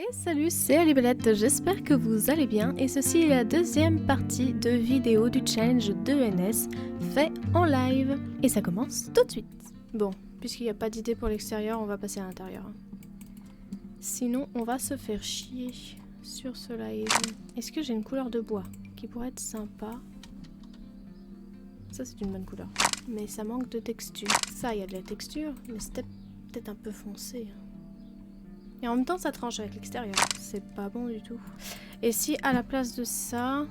Et salut, c'est Alibelette, j'espère que vous allez bien et ceci est la deuxième partie de vidéo du challenge de NS fait en live. Et ça commence tout de suite. Bon, puisqu'il n'y a pas d'idée pour l'extérieur, on va passer à l'intérieur. Sinon, on va se faire chier sur ce live. Est-ce que j'ai une couleur de bois qui pourrait être sympa? Ça, c'est une bonne couleur. Mais ça manque de texture. Ça, il y a de la texture, mais c'était peut-être un peu foncé. Et en même temps, ça tranche avec l'extérieur. C'est pas bon du tout. Et si à la place de ça...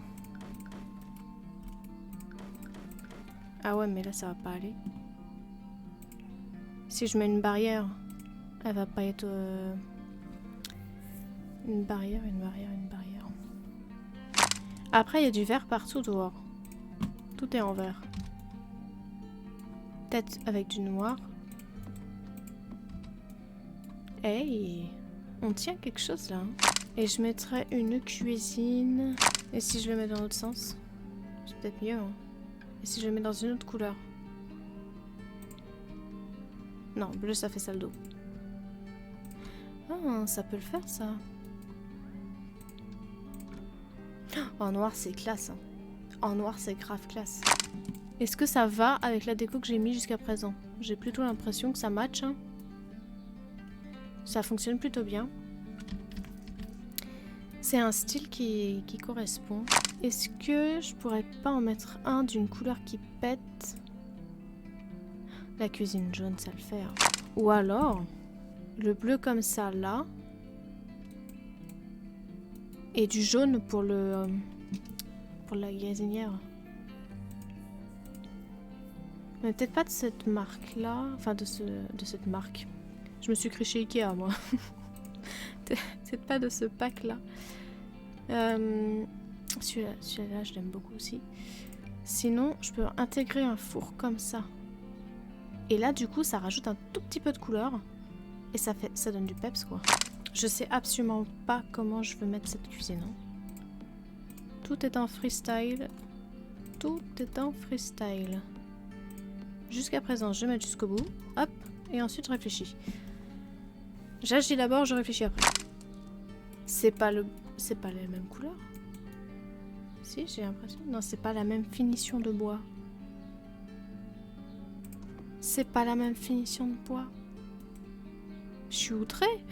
Ah ouais, mais là, ça va pas aller. Si je mets une barrière, elle va pas être... Une barrière. Après, il y a du vert partout dehors. Tout est en vert. Peut-être avec du noir. Hey, on tient quelque chose là. Et je mettrais une cuisine. Et si je le mets dans l'autre sens? C'est peut-être mieux. Hein. Et si je le mets dans une autre couleur? Non, bleu ça fait sale dos. Ah, ça peut le faire ça. En noir c'est classe. Hein. En noir c'est grave classe. Est-ce que ça va avec la déco que j'ai mis jusqu'à présent? J'ai plutôt l'impression que ça match. Hein. Ça fonctionne plutôt bien. C'est un style qui correspond. Est-ce que je pourrais pas en mettre un d'une couleur qui pète? La cuisine jaune, ça le fait. Hein. Ou alors, le bleu comme ça, là. Et du jaune pour le... pour la gazinière. Mais peut-être pas de cette marque-là. Enfin, de cette marque. Je me suis cru chez Ikea, moi. Peut-être pas de ce pack-là. Celui-là, je l'aime beaucoup aussi. Sinon, je peux intégrer un four comme ça. Et là, du coup, ça rajoute un tout petit peu de couleur. Et ça donne du peps, quoi. Je sais absolument pas comment je veux mettre cette cuisine. Hein. Tout est en freestyle. Tout est en freestyle. Jusqu'à présent, je vais mettre jusqu'au bout. Hop. Et ensuite, je réfléchis. J'agis d'abord, je réfléchis après. C'est pas la même couleur. Si, j'ai l'impression. Non, c'est pas la même finition de bois. C'est pas la même finition de bois. Je suis outrée.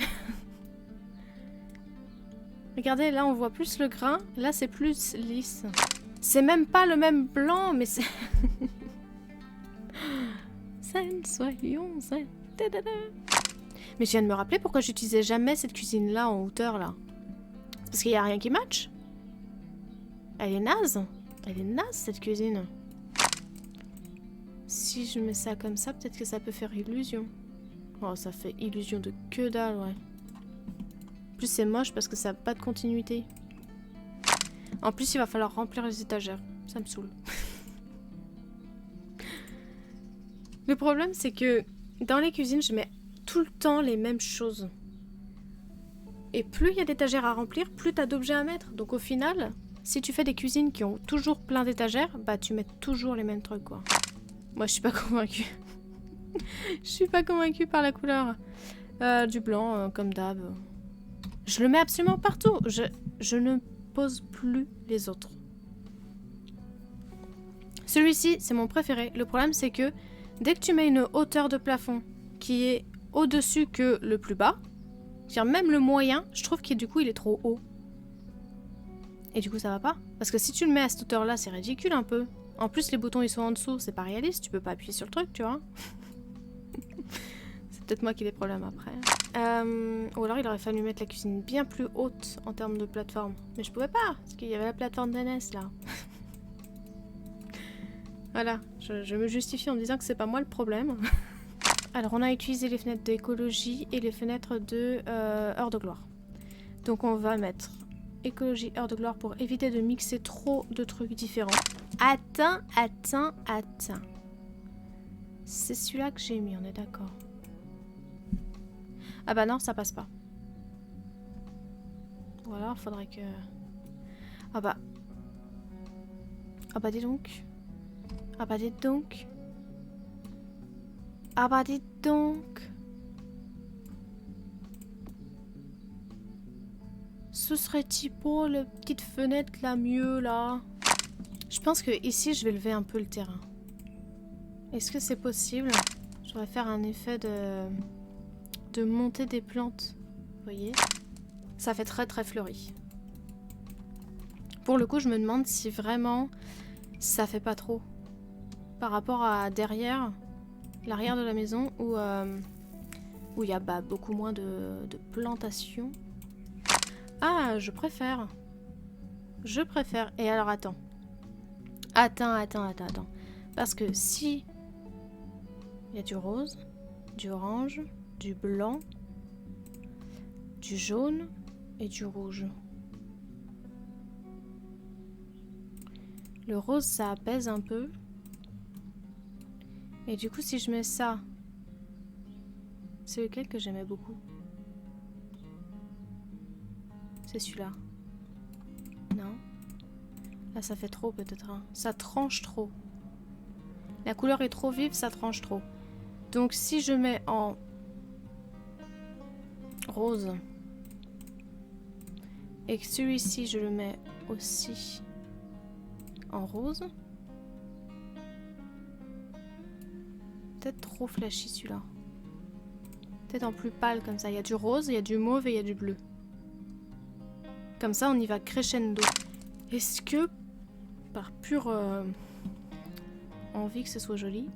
Regardez, là on voit plus le grain. Là c'est plus lisse. C'est même pas le même blanc, mais c'est... Soyons... Mais je viens de me rappeler pourquoi j'utilisais jamais cette cuisine-là en hauteur, là. C'est parce qu'il n'y a rien qui match. Elle est naze. Elle est naze, cette cuisine. Si je mets ça comme ça, peut-être que ça peut faire illusion. Oh, ça fait illusion de que dalle, ouais. En plus, c'est moche parce que ça n'a pas de continuité. En plus, il va falloir remplir les étagères. Ça me saoule. Le problème, c'est que dans les cuisines, je mets tout le temps les mêmes choses. Et plus il y a d'étagères à remplir, plus tu as d'objets à mettre. Donc au final, si tu fais des cuisines qui ont toujours plein d'étagères, bah tu mets toujours les mêmes trucs, quoi. Moi, je suis pas convaincue. Je suis pas convaincue par la couleur du blanc, comme d'hab. Je le mets absolument partout. Je ne pose plus les autres. Celui-ci, c'est mon préféré. Le problème, c'est que dès que tu mets une hauteur de plafond qui est au-dessus que le plus bas, c'est-à-dire même le moyen, je trouve que du coup, il est trop haut. Et du coup, ça va pas. Parce que si tu le mets à cette hauteur-là, c'est ridicule un peu. En plus, les boutons, ils sont en dessous. C'est pas réaliste. Tu peux pas appuyer sur le truc, tu vois. C'est peut-être moi qui ai des problèmes après. Ou alors, il aurait fallu mettre la cuisine bien plus haute en termes de plateforme. Mais je pouvais pas, parce qu'il y avait la plateforme d'NS, là. Voilà, je me justifie en me disant que c'est pas moi le problème. Alors, on a utilisé les fenêtres d'écologie et les fenêtres de heure de gloire. Donc, on va mettre écologie, heure de gloire pour éviter de mixer trop de trucs différents. Attends. C'est celui-là que j'ai mis, on est d'accord. Ah bah non, ça passe pas. Ou alors, faudrait que... Ah bah dis donc. Ah bah dites donc. Ce serait typo, la petite fenêtre là, mieux là. Je pense que ici, je vais lever un peu le terrain. Est-ce que c'est possible? Je devrais faire un effet de montée des plantes. Vous voyez? Ça fait très très fleuri. Pour le coup, je me demande si vraiment ça fait pas trop. Par rapport à derrière, l'arrière de la maison, où il y a beaucoup moins de plantations. Ah, je préfère. Je préfère. Et alors, attends. Attends. Parce que si il y a du rose, du orange, du blanc, du jaune et du rouge. Le rose, ça apaise un peu. Et du coup, si je mets ça... C'est lequel que j'aimais beaucoup? C'est celui-là. Non? Là, ça fait trop peut-être. Hein. Ça tranche trop. La couleur est trop vive, ça tranche trop. Donc si je mets en rose et que celui-ci, je le mets aussi en rose. Peut-être trop flashy celui-là. Peut-être en plus pâle comme ça. Il y a du rose, il y a du mauve et il y a du bleu. Comme ça, on y va crescendo. Est-ce que, par pure envie que ce soit joli,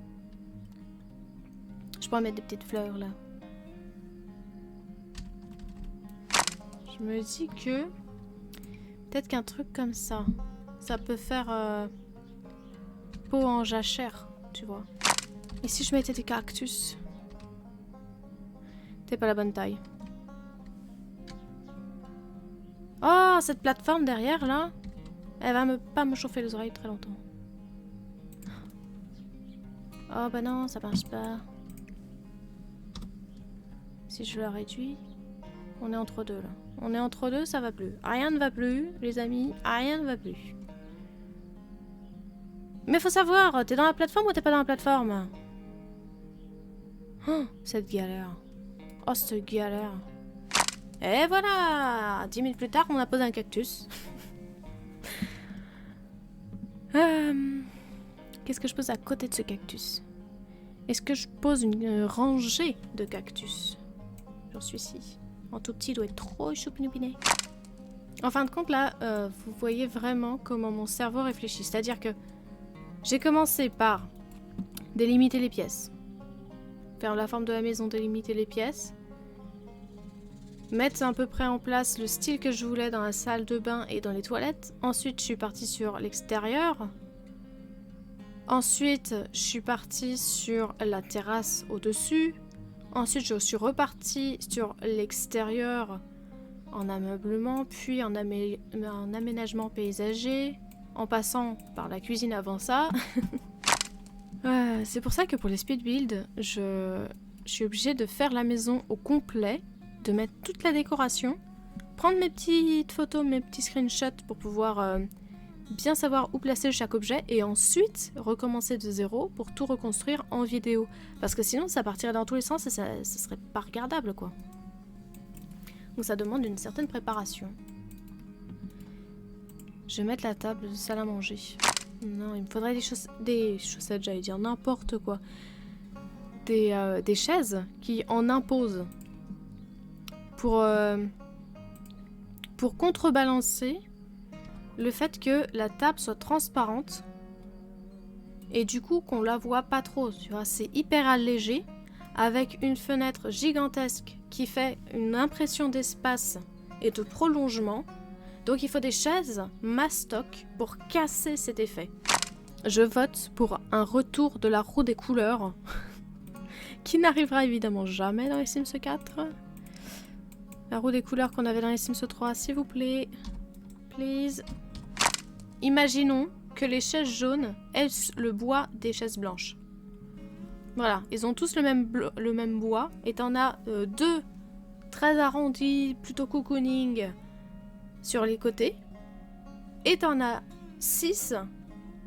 je pourrais mettre des petites fleurs là? Je me dis que peut-être qu'un truc comme ça, ça peut faire peau en jachère, tu vois. Et si je mettais des cactus? T'es pas la bonne taille. Oh, cette plateforme derrière là, elle va pas me chauffer les oreilles très longtemps. Oh bah non, ça marche pas. Si je le réduis, on est entre deux là. On est entre deux, ça va plus. Rien ne va plus, les amis, rien ne va plus. Mais faut savoir, t'es dans la plateforme ou t'es pas dans la plateforme? Oh, cette galère. Oh, cette galère. Et voilà! 10 minutes plus tard, on a posé un cactus. Qu'est-ce que je pose à côté de ce cactus? Est-ce que je pose une rangée de cactus? J'en suis ici. En tout petit, il doit être trop choupinoupiné. En fin de compte, là, vous voyez vraiment comment mon cerveau réfléchit. C'est-à-dire que j'ai commencé par délimiter les pièces. Faire la forme de la maison, délimiter les pièces. Mettre à peu près en place le style que je voulais dans la salle de bain et dans les toilettes. Ensuite, je suis partie sur l'extérieur. Ensuite, je suis partie sur la terrasse au-dessus. Ensuite, je suis repartie sur l'extérieur en ameublement, puis en aménagement paysager, en passant par la cuisine avant ça. C'est pour ça que pour les speed builds, je suis obligée de faire la maison au complet, de mettre toute la décoration, prendre mes petites photos, mes petits screenshots pour pouvoir bien savoir où placer chaque objet et ensuite recommencer de zéro pour tout reconstruire en vidéo. Parce que sinon ça partirait dans tous les sens et ça serait pas regardable quoi. Donc ça demande une certaine préparation. Je vais mettre la table de salle à manger. Non, il me faudrait des chaussettes, j'allais dire n'importe quoi. Des chaises qui en imposent. Pour contrebalancer le fait que la table soit transparente et du coup qu'on la voit pas trop, tu vois, c'est hyper allégé avec une fenêtre gigantesque qui fait une impression d'espace et de prolongement. Donc il faut des chaises mastoc pour casser cet effet. Je vote pour un retour de la roue des couleurs qui n'arrivera évidemment jamais dans les Sims 4. La roue des couleurs qu'on avait dans les Sims 3, s'il vous plaît. Please. Imaginons que les chaises jaunes aient le bois des chaises blanches. Voilà, ils ont tous le même bois. Et t'en as deux très arrondis, plutôt cocooning sur les côtés. Et t'en as 6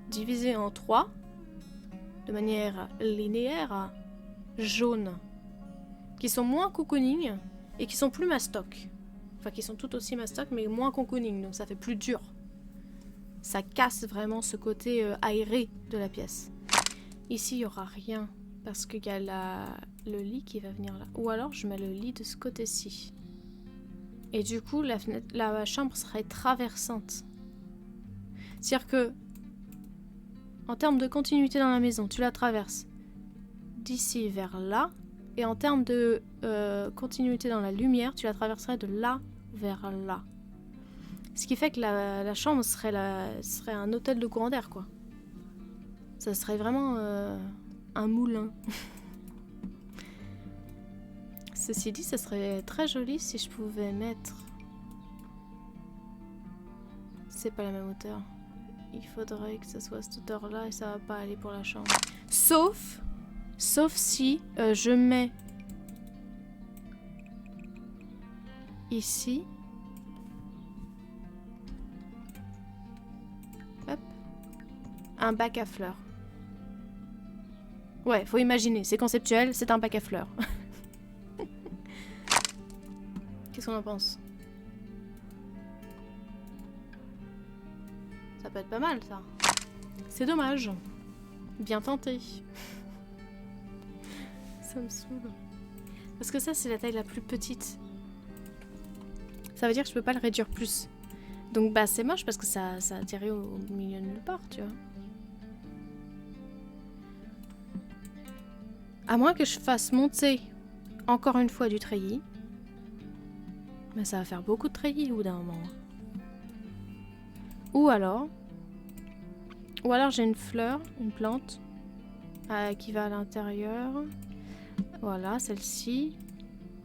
divisés en 3 de manière linéaire, jaunes, qui sont moins cocooning et qui sont plus mastoc. Enfin, qui sont tout aussi mastoc, mais moins cocooning, donc ça fait plus dur. Ça casse vraiment ce côté aéré de la pièce. Ici, il n'y aura rien, parce qu'il y a le lit qui va venir là. Ou alors, je mets le lit de ce côté-ci. Et du coup, la chambre serait traversante. C'est-à-dire que, en termes de continuité dans la maison, tu la traverses d'ici vers là. Et en termes de continuité dans la lumière, tu la traverserais de là vers là. Ce qui fait que la chambre serait un hôtel de courant d'air, quoi. Ça serait vraiment un moulin. Ceci dit, ça serait très joli si je pouvais mettre... C'est pas la même hauteur. Il faudrait que ça soit cette hauteur-là et ça va pas aller pour la chambre. Sauf si je mets ici... Hop. Un bac à fleurs. Ouais, faut imaginer, c'est conceptuel, c'est un bac à fleurs. Qu'est-ce qu'on en pense? Ça peut être pas mal, ça. C'est dommage. Bien tenté. Ça me saoule. Parce que ça, c'est la taille la plus petite. Ça veut dire que je peux pas le réduire plus. Donc, bah, c'est moche parce que ça atterrit au milieu de nulle part, tu vois. À moins que je fasse monter encore une fois du treillis. Mais ça va faire beaucoup de treillis au bout d'un moment. Ou alors j'ai une fleur, une plante qui va à l'intérieur. Voilà, celle-ci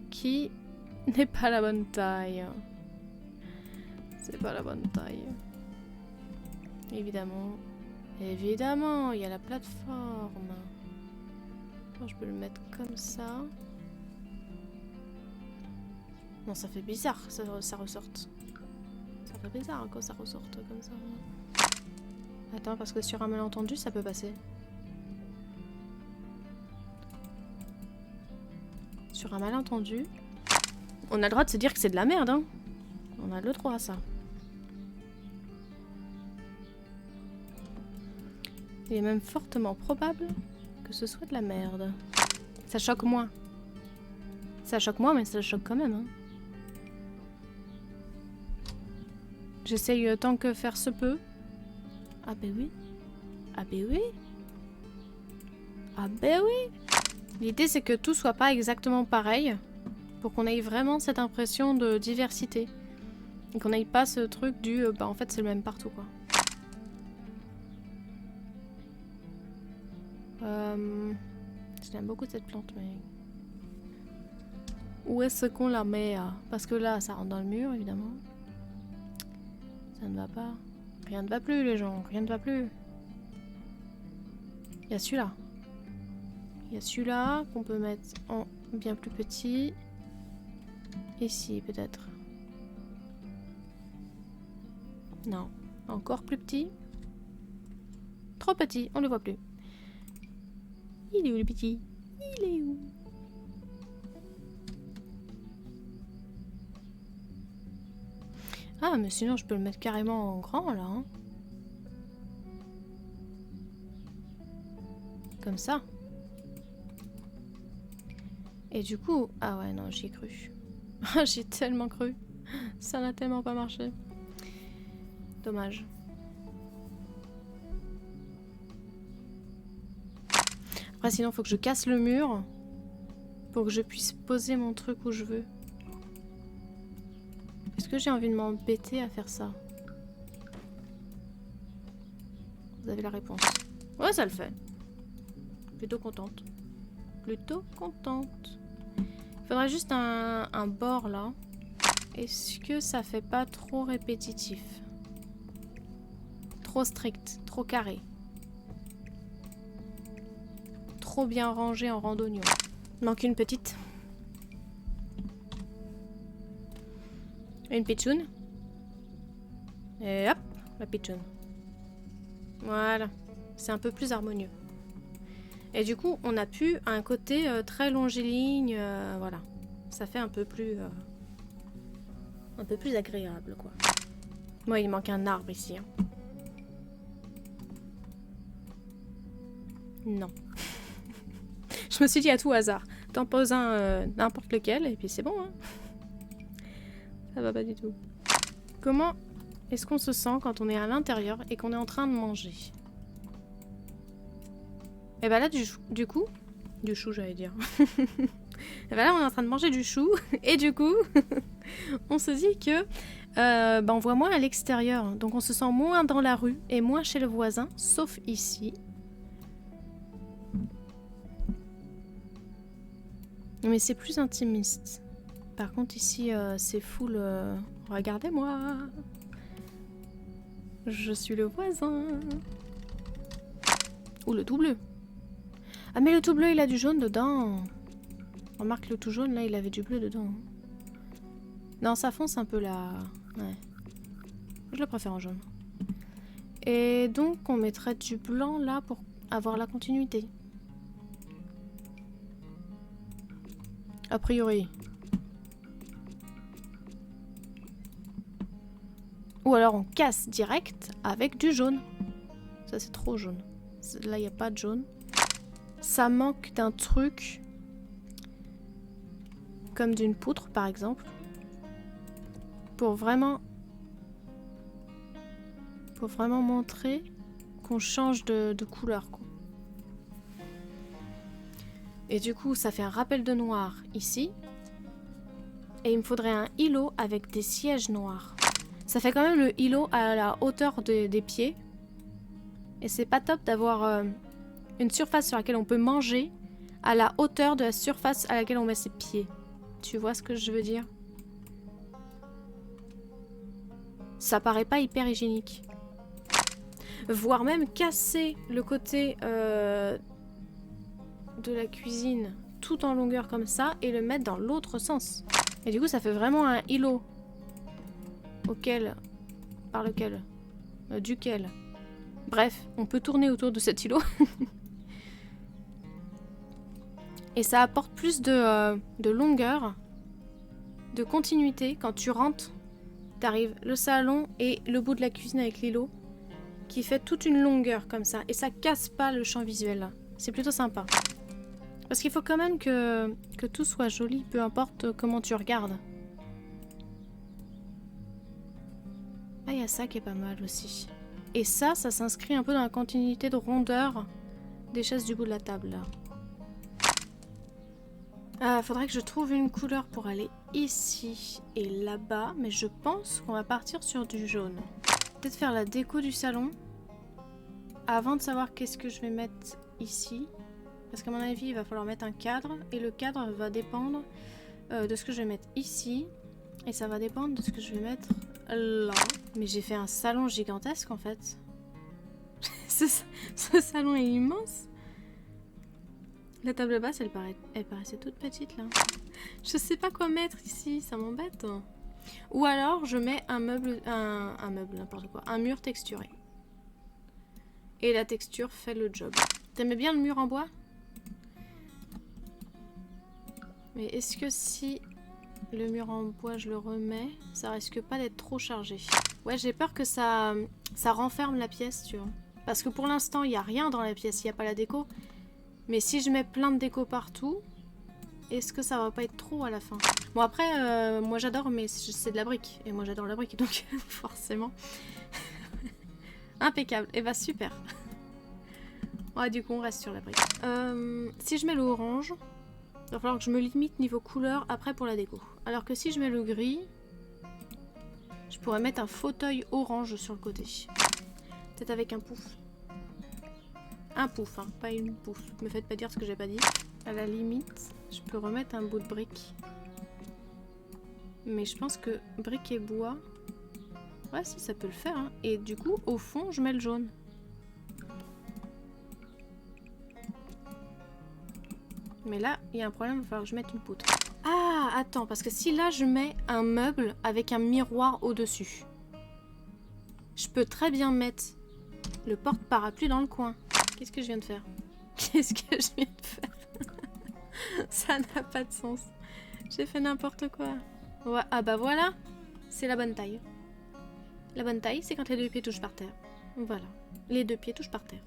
qui n'est pas la bonne taille. C'est pas la bonne taille. Évidemment. Évidemment, il y a la plateforme. Alors, je peux le mettre comme ça. Non, ça fait bizarre que ça ressorte. Ça fait bizarre quand ça ressorte comme ça. Attends, parce que sur un malentendu, ça peut passer. Sur un malentendu, on a le droit de se dire que c'est de la merde, hein. On a le droit à ça. Il est même fortement probable que ce soit de la merde. Ça choque moins. Ça choque moins, mais ça choque quand même, hein. J'essaye tant que faire se peut. Ah ben oui. Ah ben oui. Ah ben oui. L'idée c'est que tout soit pas exactement pareil. Pour qu'on ait vraiment cette impression de diversité. Et qu'on n'aille pas ce truc du... bah en fait c'est le même partout quoi. J'aime beaucoup cette plante mais... Où est-ce qu'on la met? Parce que là ça rentre dans le mur évidemment. Ça ne va pas. Rien ne va plus les gens, rien ne va plus. Il y a celui-là. Il y a celui-là qu'on peut mettre en bien plus petit. Ici peut-être. Non. Encore plus petit. Trop petit, on ne le voit plus. Il est où le petit? Il est où? Ah, mais sinon je peux le mettre carrément en grand là. Hein. Comme ça. Et du coup... Ah ouais, non, j'y ai cru. J'ai tellement cru. Ça n'a tellement pas marché. Dommage. Après, sinon, faut que je casse le mur pour que je puisse poser mon truc où je veux. Est-ce que j'ai envie de m'embêter à faire ça? Vous avez la réponse. Ouais, ça le fait. Plutôt contente. Plutôt contente. Il faudrait juste un bord là. Est-ce que ça fait pas trop répétitif? Trop strict, trop carré. Trop bien rangé en randonnion. Il manque une petite. Une pitchoune. Et hop, la pitchoune. Voilà. C'est un peu plus harmonieux. Et du coup, on a pu un côté très longiligne. Voilà. Ça fait un peu plus... un peu plus agréable, quoi. Moi, il manque un arbre ici. Hein. Non. Je me suis dit à tout hasard. T'en poses un n'importe lequel et puis c'est bon. Hein. Ça va pas du tout. Comment est-ce qu'on se sent quand on est à l'intérieur et qu'on est en train de manger? Et bah là, du coup... Du chou, j'allais dire. Et bah là, on est en train de manger du chou. Et du coup, on se dit que... bah on voit moins à l'extérieur. Donc on se sent moins dans la rue et moins chez le voisin. Sauf ici. Mais c'est plus intimiste. Par contre, ici, c'est full... Regardez-moi. Je suis le voisin. Ou le tout bleu. Ah mais le tout bleu il a du jaune dedans. Remarque le tout jaune là il avait du bleu dedans. Non ça fonce un peu là. Ouais. Je le préfère en jaune. Et donc on mettrait du blanc là pour avoir la continuité. A priori. Ou alors on casse direct avec du jaune. Ça c'est trop jaune. Là il n'y a pas de jaune. Ça manque d'un truc comme d'une poutre par exemple pour vraiment montrer qu'on change de couleur quoi. Et du coup ça fait un rappel de noir ici et il me faudrait un îlot avec des sièges noirs. Ça fait quand même le îlot à la hauteur des pieds et c'est pas top d'avoir une surface sur laquelle on peut manger à la hauteur de la surface à laquelle on met ses pieds. Tu vois ce que je veux dire? Ça paraît pas hyper hygiénique. Voire même casser le côté de la cuisine tout en longueur comme ça et le mettre dans l'autre sens. Et du coup ça fait vraiment un îlot duquel. Bref, on peut tourner autour de cet îlot. Et ça apporte plus de longueur, de continuité. Quand tu rentres, t'arrives le salon et le bout de la cuisine avec l'îlot, qui fait toute une longueur comme ça. Et ça casse pas le champ visuel. C'est plutôt sympa. Parce qu'il faut quand même que tout soit joli, peu importe comment tu regardes. Ah, il y a ça qui est pas mal aussi. Et ça s'inscrit un peu dans la continuité de rondeur des chaises du bout de la table, là. Faudrait que je trouve une couleur pour aller ici et là-bas, mais je pense qu'on va partir sur du jaune. Peut-être faire la déco du salon avant de savoir qu'est-ce que je vais mettre ici. Parce qu'à mon avis, il va falloir mettre un cadre et le cadre va dépendre de ce que je vais mettre ici. Et ça va dépendre de ce que je vais mettre là. Mais j'ai fait un salon gigantesque en fait. Ce salon est immense. La table basse, elle paraissait toute petite là. Je sais pas quoi mettre ici, ça m'embête. Ou alors je mets un meuble, n'importe quoi, un mur texturé. Et la texture fait le job. T'aimais bien le mur en bois? Mais est-ce que si le mur en bois je le remets, ça risque pas d'être trop chargé? Ouais, j'ai peur que ça renferme la pièce, tu vois. Parce que pour l'instant, il n'y a rien dans la pièce, il n'y a pas la déco. Mais si je mets plein de déco partout, est-ce que ça va pas être trop à la fin? Bon après, moi j'adore, mais c'est de la brique. Et moi j'adore la brique, donc forcément. Impeccable. Et bah super. Ouais, du coup on reste sur la brique. Si je mets le orange, il va falloir que je me limite niveau couleur après pour la déco. Alors que si je mets le gris, je pourrais mettre un fauteuil orange sur le côté. Peut-être avec un pouf. Un pouf, hein, pas une pouf. Me faites pas dire ce que j'ai pas dit. À la limite, je peux remettre un bout de brique. Mais je pense que brique et bois... Ouais, si, ça peut le faire. Hein. Et du coup, au fond, je mets le jaune. Mais là, il y a un problème, il va falloir que je mette une poutre. Ah, attends, parce que si là, je mets un meuble avec un miroir au-dessus, je peux très bien mettre le porte-parapluie dans le coin. Qu'est-ce que je viens de faire? Qu'est-ce que je viens de faire? Ça n'a pas de sens. J'ai fait n'importe quoi. Ouais, ah bah voilà. c'est la bonne taille. La bonne taille, c'est quand les deux pieds touchent par terre. Voilà, les deux pieds touchent par terre.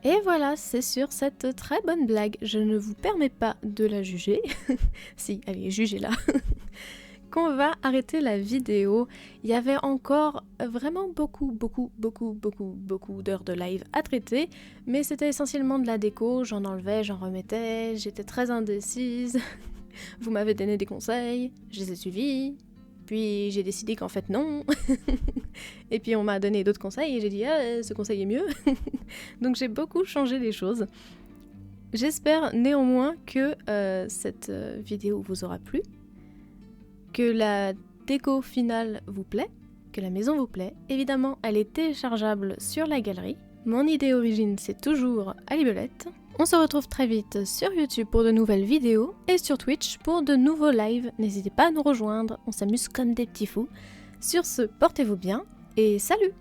Et voilà, c'est sur cette très bonne blague, je ne vous permets pas de la juger. Si, allez, jugez-la. Qu'on va arrêter la vidéo. Il y avait encore vraiment beaucoup d'heures de live à traiter, mais c'était essentiellement de la déco, j'en enlevais, j'en remettais, j'étais très indécise. Vous m'avez donné des conseils, je les ai suivis, puis j'ai décidé qu'en fait non. Et puis on m'a donné d'autres conseils et j'ai dit ah, ce conseil est mieux. Donc j'ai beaucoup changé les choses. J'espère néanmoins que cette vidéo vous aura plu, que la déco finale vous plaît, que la maison vous plaît. Évidemment, elle est téléchargeable sur la galerie. Mon idée origine, c'est toujours Alibelette. On se retrouve très vite sur YouTube pour de nouvelles vidéos et sur Twitch pour de nouveaux lives. N'hésitez pas à nous rejoindre, on s'amuse comme des petits fous. Sur ce, portez-vous bien et salut!